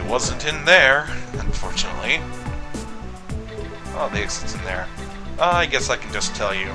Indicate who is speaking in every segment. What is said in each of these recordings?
Speaker 1: It wasn't in there, unfortunately. Oh, the exit's in there. I guess I can just tell you.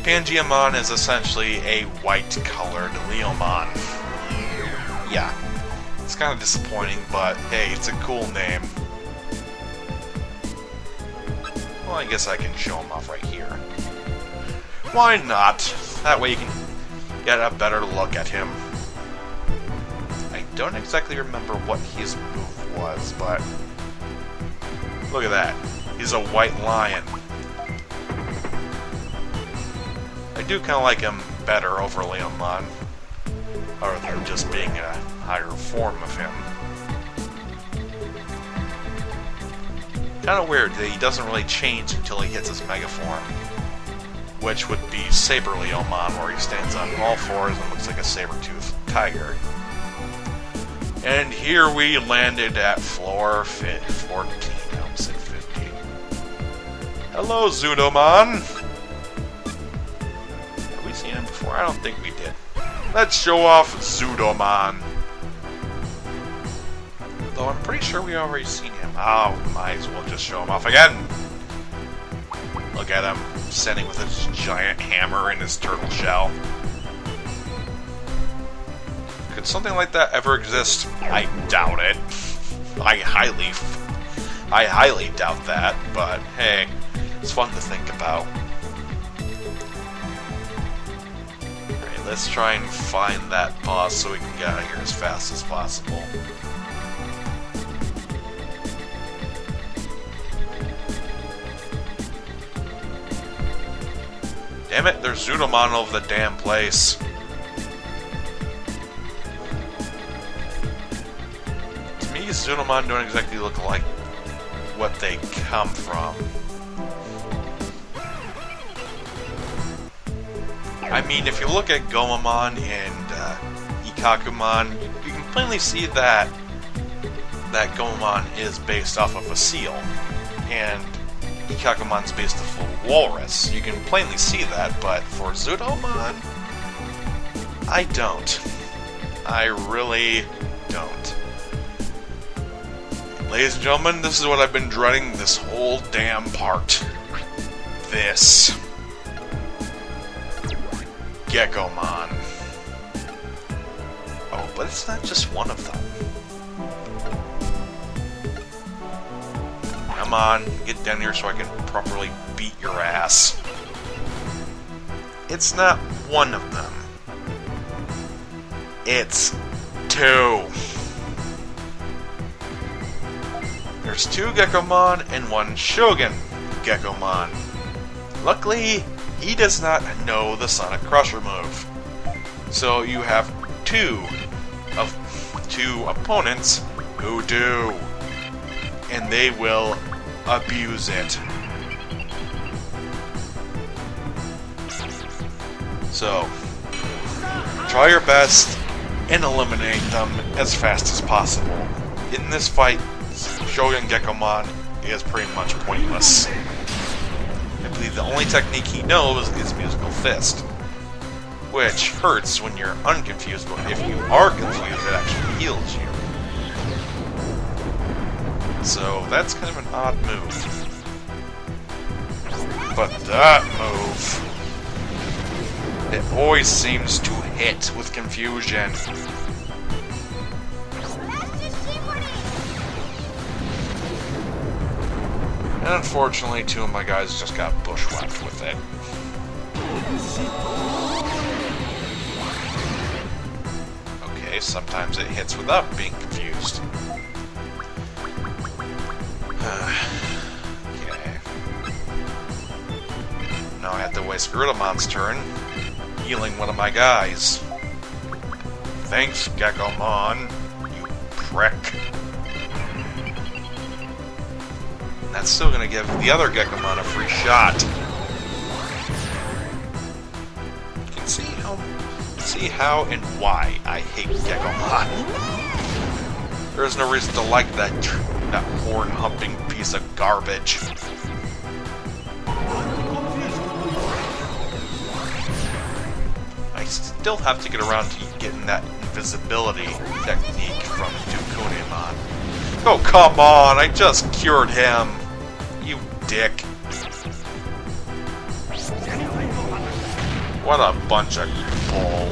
Speaker 1: Pangeamon is essentially a white-colored Leomon. Yeah. It's kind of disappointing, but hey, it's a cool name. Well, I guess I can show him off right here. Why not? That way you can get a better look at him. I don't exactly remember what his move was, but look at that. He's a white lion. I do kind of like him better over Leomon, other than just being a higher form of him. Kind of weird that he doesn't really change until he hits his Mega form, which would be Saber Leomon, where he stands on all fours and looks like a saber-toothed tiger. And here we landed at floor 14. I almost said 50. Hello, Zudomon! Have we seen him before? I don't think we did. Let's show off Zudomon. Though I'm pretty sure we've already seen him. Oh, might as well just show him off again. Look at him, standing with his giant hammer in his turtle shell. Could something like that ever exist? I doubt it. I highly doubt that, but hey, it's fun to think about. Alright, let's try and find that boss so we can get out of here as fast as possible. Damn it, there's Zudomon all over the damn place. To me, Zudomon don't exactly look like what they come from. I mean, if you look at Gomamon and Ikakumon, you can plainly see that Gomamon is based off of a seal, and Ikakumon's based off of a walrus. You can plainly see that, but for Zudomon, I don't. I really don't. Ladies and gentlemen, this is what I've been dreading this whole damn part. This. Gekomon. Oh, but it's not just one of them. Come on, get down here so I can properly beat your ass. It's not one of them. It's two. There's two Gekomon and one Shogun Gekomon. Luckily, he does not know the Sonic Crusher move. So you have two opponents who do. And they will abuse it. So, try your best and eliminate them as fast as possible. In this fight, Shogun Gekomon is pretty much pointless. I believe the only technique he knows is Musical Fist, which hurts when you're unconfused, but if you are confused, it actually heals you. So that's kind of an odd move. But that move, it always seems to hit with confusion. And unfortunately, two of my guys just got bushwhacked with it. Okay, sometimes it hits without being confused. Okay. Now I have to waste Gerudomon's turn, healing one of my guys. Thanks, Gekomon, you prick. That's still gonna give the other Gekomon a free shot. You can see how and why I hate Gekomon. There's no reason to like that horn-humping piece of garbage. I still have to get around to getting that invisibility technique from Dukunemon. Oh, come on! I just cured him! You dick. What a bunch of bull.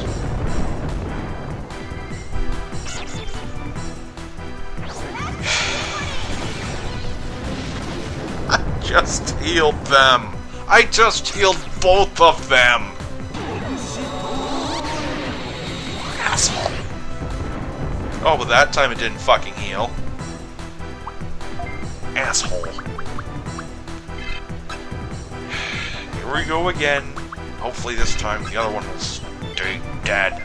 Speaker 1: I just healed them! I just healed both of them! Asshole. Oh, but that time it didn't fucking heal. Asshole. Here we go again. Hopefully this time the other one will stay dead.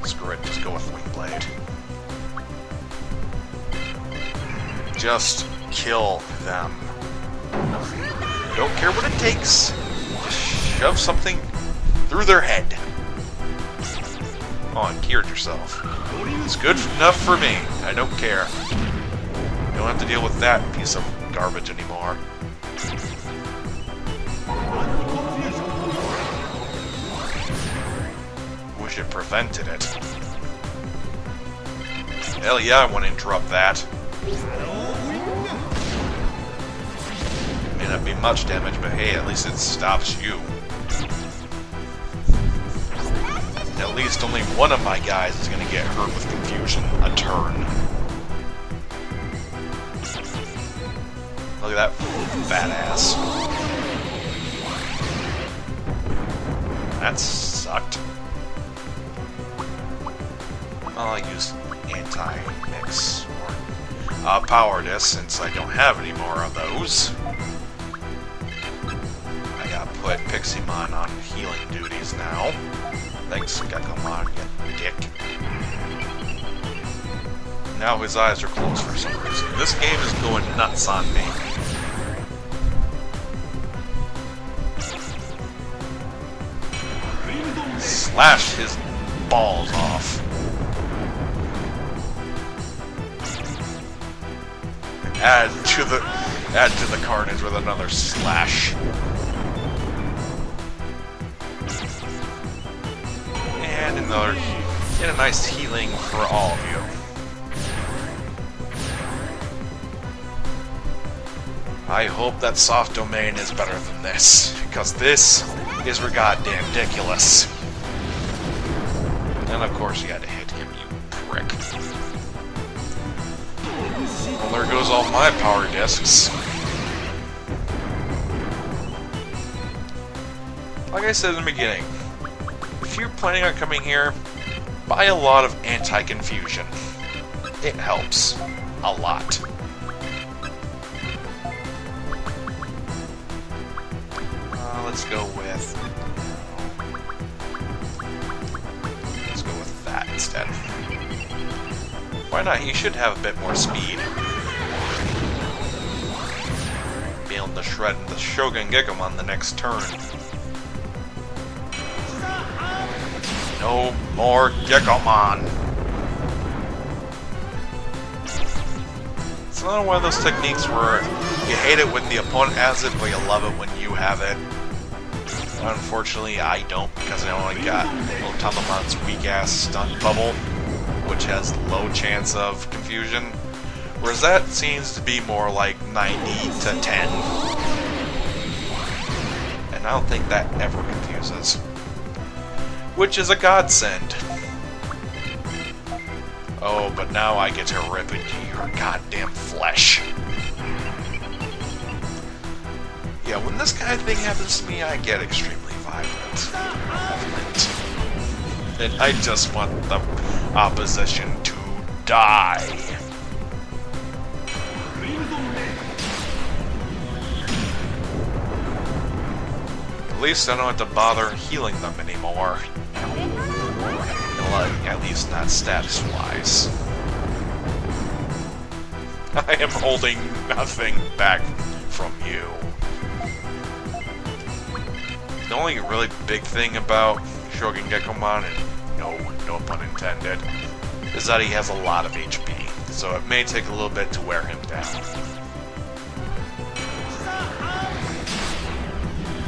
Speaker 1: Screw it, just go with Wing Blade. Just kill them. Don't care what it takes. Just shove something through their head. Oh, and cured yourself. It's good enough for me. I don't care. You don't have to deal with that piece of garbage anymore. Wish it prevented it. Hell yeah, I want to interrupt that. May not be much damage, but hey, at least it stops you. At least only one of my guys is going to get hurt with confusion a turn. Look at that fat ass. That sucked. I'll use anti-mix or power disc since I don't have any more of those. I gotta put Pixiemon on healing duties now. Thanks, Gekomon, you dick. Now his eyes are closed for some reason. This game is going nuts on me. Slash his balls off. Add to the carnage with another slash. And a nice healing for all of you. I hope that soft domain is better than this, because this is goddamn ridiculous. And of course you had to hit him, you prick. Well, there goes all my power discs. Like I said in the beginning, if you're planning on coming here, buy a lot of anti-confusion. It helps. A lot. Let's go with that instead. Why not? You should have a bit more speed. Be able to shred the Shogun Gekomon the next turn. No more Gekomon! It's another one of those techniques where you hate it when the opponent has it, but you love it when you have it. Unfortunately, I don't, because I only got Otamon's weak-ass stunt bubble, which has low chance of confusion, whereas that seems to be more like 90 to 10. And I don't think that ever confuses. Which is a godsend. Oh, but now I get to rip into your goddamn flesh. Yeah, when this kind of thing happens to me, I get extremely violent. And I just want the opposition to die. At least I don't have to bother healing them anymore. At least not status-wise. I am holding nothing back from you. The only really big thing about Shogun Gekomon, and no pun intended, is that he has a lot of HP, so it may take a little bit to wear him down.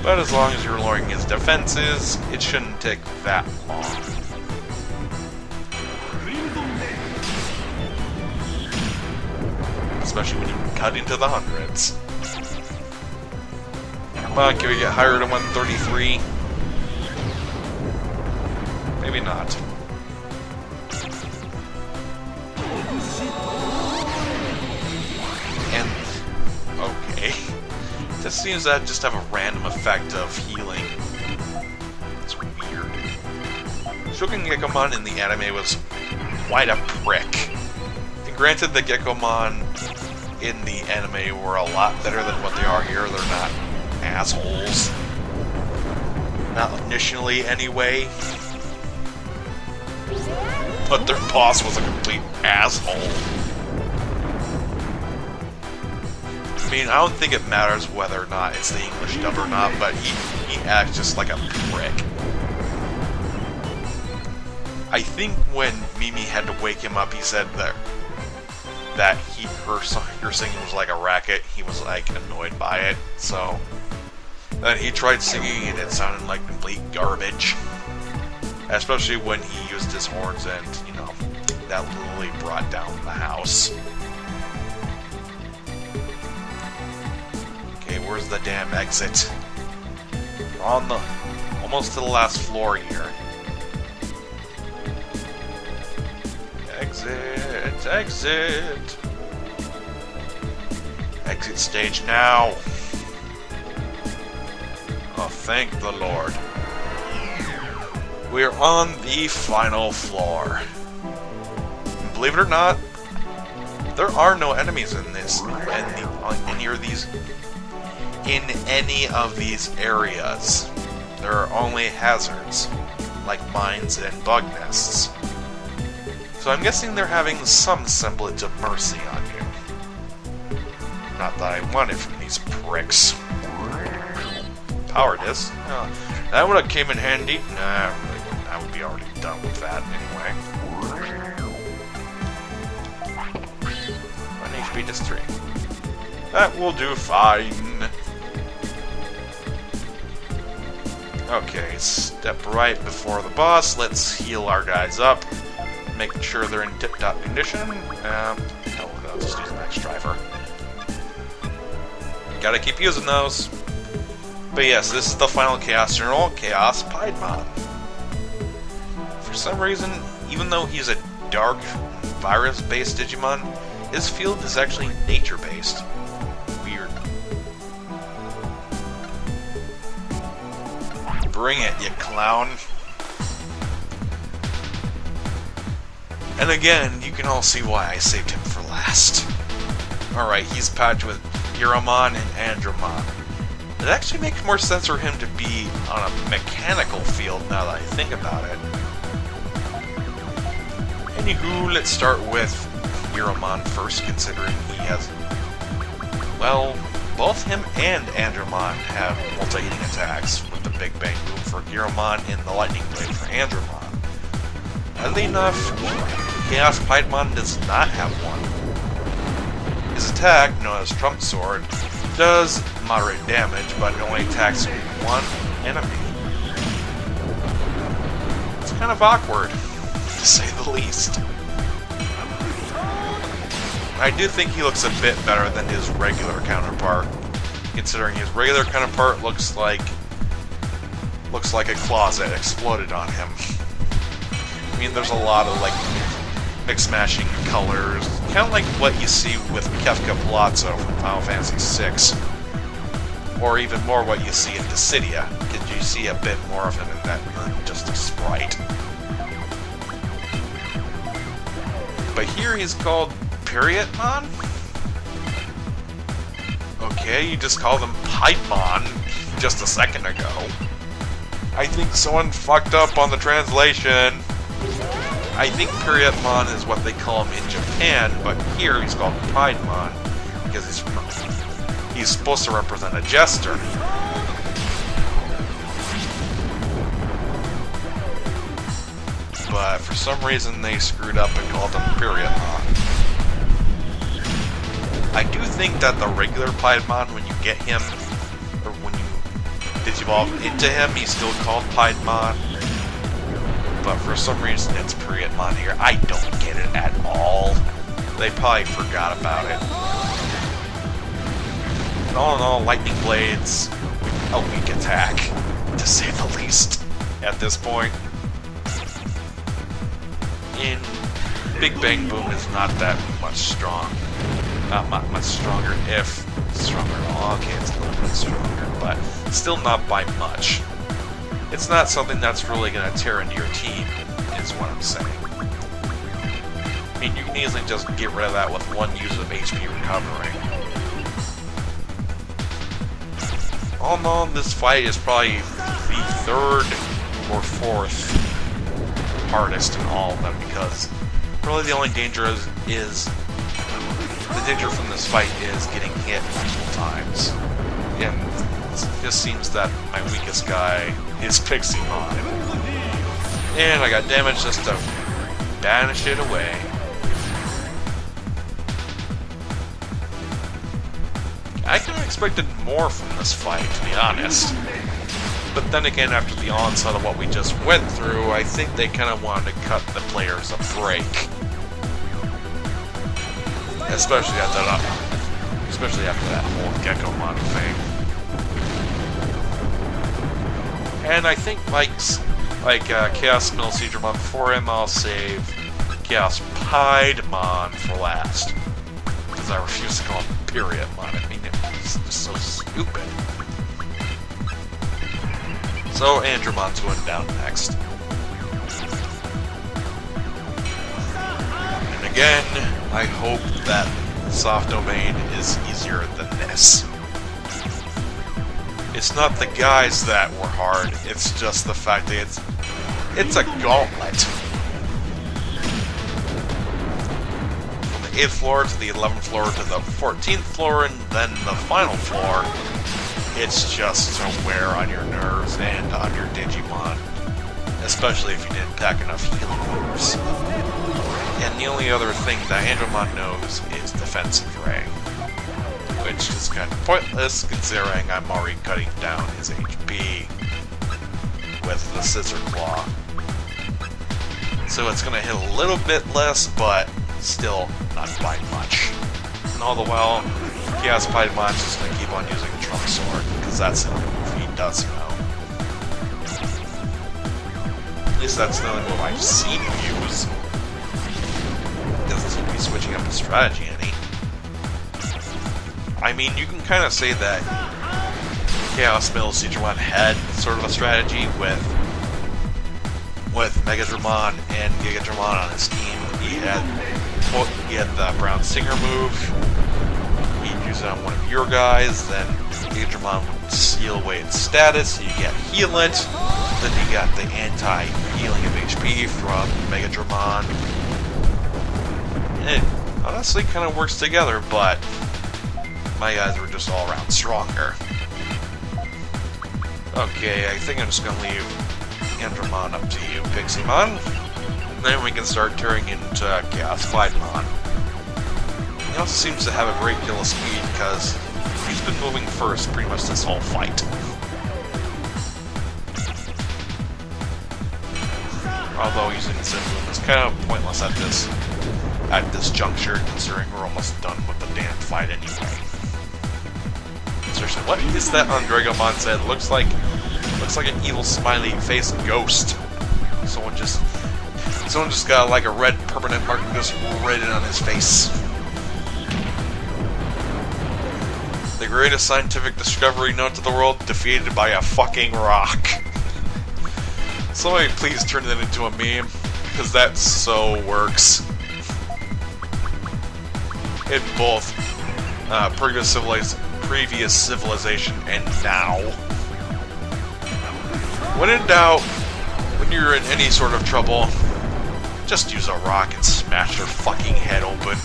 Speaker 1: But as long as you're lowering his defenses, it shouldn't take that long. especially when you cut into the hundreds. Come on, can we get higher than 133? Maybe not. And, okay. This seems to just have a random effect of healing. It's weird. Shogun Gekomon in the anime was quite a prick. And granted, the Gekomon in the anime were a lot better than what they are here. They're not assholes. Not initially, anyway. But their boss was a complete asshole. I mean, I don't think it matters whether or not it's the English dub or not, but he acts just like a prick. I think when Mimi had to wake him up, he said that her singing was like a racket. He was like annoyed by it, so then he tried singing and it sounded like complete garbage. Especially when he used his horns and, you know, that literally brought down the house. Okay, where's the damn exit? We're on the almost to the last floor here. Exit, exit. Exit stage now. Oh, thank the Lord. We're on the final floor. And believe it or not, there are no enemies in any of these areas. There are only hazards, like mines and bug nests. So I'm guessing they're having some semblance of mercy on you. Not that I want it from these pricks. Power disc? Oh, that would have came in handy. Nah, really wouldn't. I would be already done with that anyway. 1 HP disc 3. That will do fine. Okay, step right before the boss. Let's heal our guys up. Make sure they're in tip-top condition. Hell, no, just use Max Driver. Gotta keep using those. But yes, this is the final Chaos General, ChaosPiedmon. For some reason, even though he's a dark, virus-based Digimon, his field is actually nature-based. Weird. Bring it, you clown. And again, you can all see why I saved him for last. Alright, he's patched with Hiromon and Andromon. It actually makes more sense for him to be on a mechanical field now that I think about it. Anywho, let's start with Hiromon first, considering he has... Well, both him and Andromon have multi-hitting attacks, with the Big Bang Boom for Hiromon and the Lightning Blade for Andromon. Oddly enough, ChaosPiedmon does not have one. His attack, known as Trump Sword, does moderate damage, but it only attacks one enemy. It's kind of awkward, to say the least. I do think he looks a bit better than his regular counterpart, considering his regular counterpart looks like a closet exploded on him. I mean, there's a lot of like mix-mashing colors, kind of like what you see with Kefka Palazzo from Final Fantasy VI, or even more what you see in Dissidia, because you see a bit more of him in that than just a sprite. But here he's called Periodmon? Okay, you just called him Piedmon just a second ago. I think someone fucked up on the translation. I think Periodmon is what they call him in Japan, but here he's called Piedmon because he's supposed to represent a jester. But for some reason they screwed up and called him Periodmon. I do think that the regular Piedmon, when you get him, or when you digivolve into him, he's still called Piedmon. But for some reason it's Periodmon here. I don't get it at all. They probably forgot about it. all in all, Lightning Blade's a weak attack, to say the least, at this point. And Big Bang Boom is not that much strong. Not much stronger, if stronger at all. Okay, it's a little bit stronger, but still not by much. It's not something that's really going to tear into your team, is what I'm saying. I mean, you can easily just get rid of that with one use of HP recovering. All in all, this fight is probably the third or fourth hardest in all of them, because really the only danger is the danger from this fight is getting hit multiple times. And it just seems that my weakest guy is Pixiemon. And I got damage just to banish it away. I kind of expected more from this fight, to be honest. But then again, after the onslaught of what we just went through, I think they kind of wanted to cut the players a break. Especially after that whole Geckomon thing. And I think like ChaosPiedmon before him, I'll save ChaosPiedmon for last. Because I refuse to call him Periodmon. I mean, it's just so stupid. So Andromon's going down next. And again, I hope that soft domain is easier than this. It's not the guys that were hard, it's just the fact that it's a gauntlet. From the 8th floor to the 11th floor to the 14th floor and then the final floor, it's just to wear on your nerves and on your Digimon. Especially if you didn't pack enough healing moves. And the only other thing that Andromon knows is Defensive Ray. Which is kind of pointless considering I'm already cutting down his HP with the Scissor Claw. So it's going to hit a little bit less, but still not by much. And all the while, ChaosPiedmon is just going to keep on using Trunk Sword, because that's the only move he does know. At least that's the only move I've seen him use. Doesn't seem to be switching up his strategy any. I mean, you can kind of say that ChaosPiedmon had sort of a strategy with Megadramon and Gigadramon on his team. He had the Brown Singer move. He'd use it on one of your guys. Then Gigadramon would steal away its status. So you get Heal It. Then you got the anti-healing of HP from Megadramon. It honestly kind of works together, but my guys were just all around stronger. Okay, I think I'm just going to leave Andromon up to you, Pixiemon. And then we can start turning into ChaosPiedmon. He also seems to have a great deal of speed because he's been moving first pretty much this whole fight. Although using Zinboom is kind of pointless at this juncture, considering we're almost done with the damn fight anyway. Seriously, what is that on Dragomon said? Looks like an evil smiley face ghost. Someone just got like a red permanent mark and just read it on his face. The greatest scientific discovery known to the world defeated by a fucking rock. Somebody please turn that into a meme, because that so works. In both previous civilization and now. When in doubt, when you're in any sort of trouble, just use a rock and smash their fucking head open.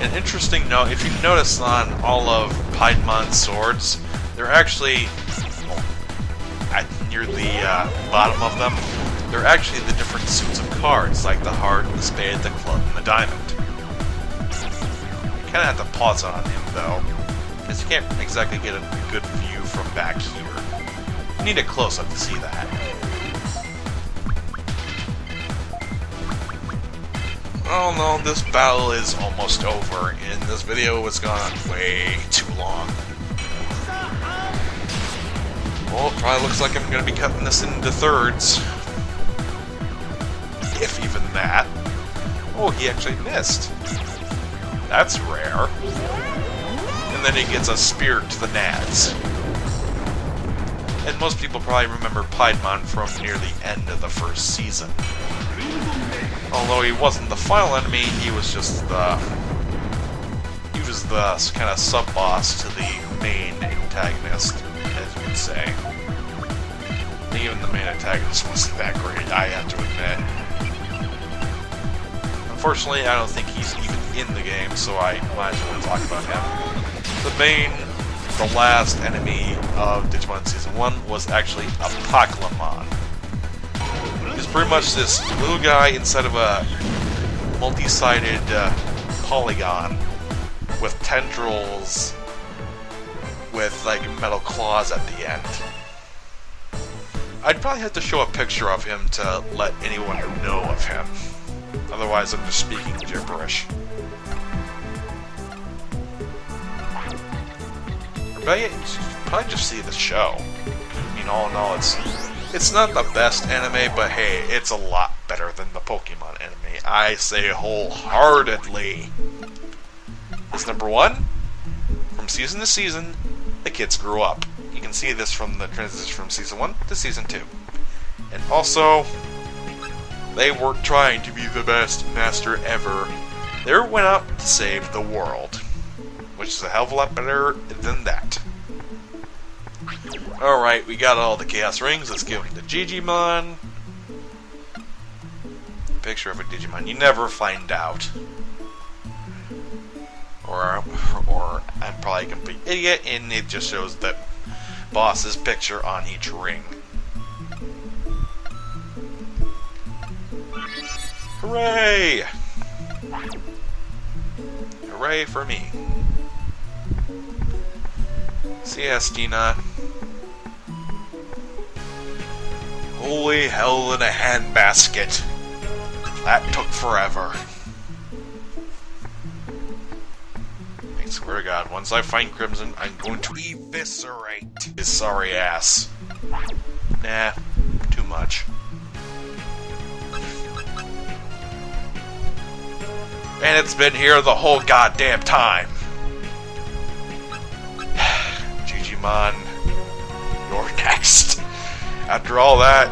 Speaker 1: An interesting note, if you notice on all of Piedmon's swords, they're actually, near the bottom of them, they're actually the different suits of cards, like the heart, the spade, the club, and the diamond. You kind of have to pause on him, though, because you can't exactly get a good view from back here. You need a close-up to see that. Oh no, this battle is almost over, and this video has gone on way too long. Well, it probably looks like I'm going to be cutting this into thirds. If even that. Oh, he actually missed. That's rare. And then he gets a spear to the nads. And most people probably remember Piedmon from near the end of the first season. Although he wasn't the final enemy, he was just the... he was the kind of sub-boss to the main antagonist, as you would say. And even the main antagonist wasn't that great, I have to admit. Unfortunately, I don't think he's even in the game, so I might as well talk about him. The last enemy of Digimon Season 1 was actually Apoclymon. He's pretty much this little guy inside of a multi-sided polygon with tendrils with like metal claws at the end. I'd probably have to show a picture of him to let anyone know of him. Otherwise, I'm just speaking gibberish. But yeah, you should probably just see the show. I mean, all in all, it's not the best anime, but hey, it's a lot better than the Pokemon anime. I say wholeheartedly. It's number one. From season to season, the kids grew up. You can see this from the transition from season 1 to season 2. And also, they weren't trying to be the best master ever. They went out to save the world. Which is a hell of a lot better than that. Alright, we got all the Chaos Rings. Let's give them to Digimon. Picture of a Digimon. You never find out. Or I'm probably a complete idiot, and it just shows the boss's picture on each ring. Hooray! Hooray for me. See ya, Stina. Holy hell in a handbasket. That took forever. I swear to God, once I find Crimson, I'm going to eviscerate his sorry ass. Nah, too much. And it's been here the whole goddamn time. Digimon, you're next. After all that,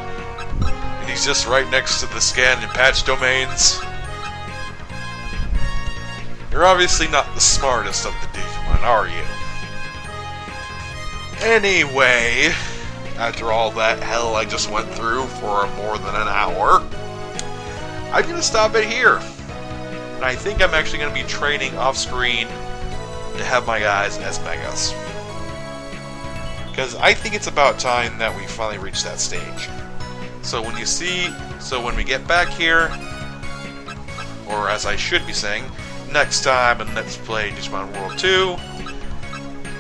Speaker 1: and he's just right next to the scan and patch domains. You're obviously not the smartest of the Digimon, are you? Anyway, after all that hell I just went through for more than an hour, I'm going to stop it here. And I think I'm actually going to be training off-screen to have my guys as Megas. Because I think it's about time that we finally reach that stage. So when we get back here, or as I should be saying, next time in Let's Play Digimon World 2,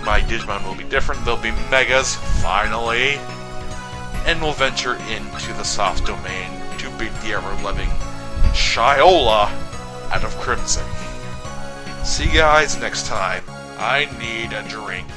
Speaker 1: my Digimon will be different. They'll be Megas, finally. And we'll venture into the soft domain to beat the ever-loving Shiola out of Crimson. See you guys next time. I need a drink.